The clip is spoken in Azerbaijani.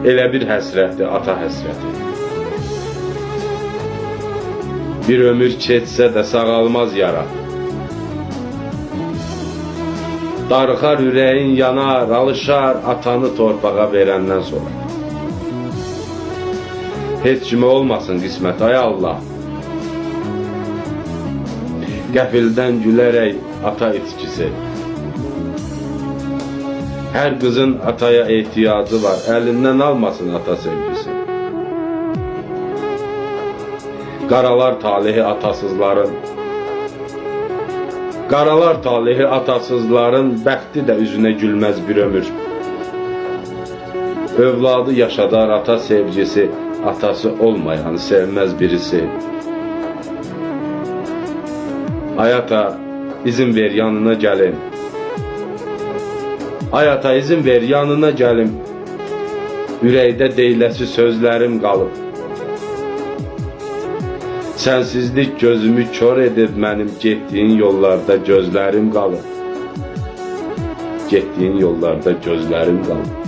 Elə bir həsrətdir, ata həsrəti. Bir ömür keçsə də sağalmaz yara. Darıxar ürəyin yanar, alışar atanı torpağa verəndən sonra. Heç kimə olmasın qismət, ay Allah. Qəfildən gülərək ata itkisi. Hər qızın ataya ehtiyacı var, əlindən almasın ata sevgisi. Qaralar talihi atasızların, qaralar talihi atasızların, bəxti də üzünə gülməz bir ömür. Övladı yaşadar ata sevgisi, atası olmayan sevməz birisi. Ay ata, izin ver yanına gəlim. Ay ata, izin ver yanına gəlim. Ürəkdə deyiləsi sözlərim qalıb. Sənsizlik gözümü kör edib mənim, getdiyin yollarda gözlərim qalıb. Getdiyin yollarda gözlərim qalıb.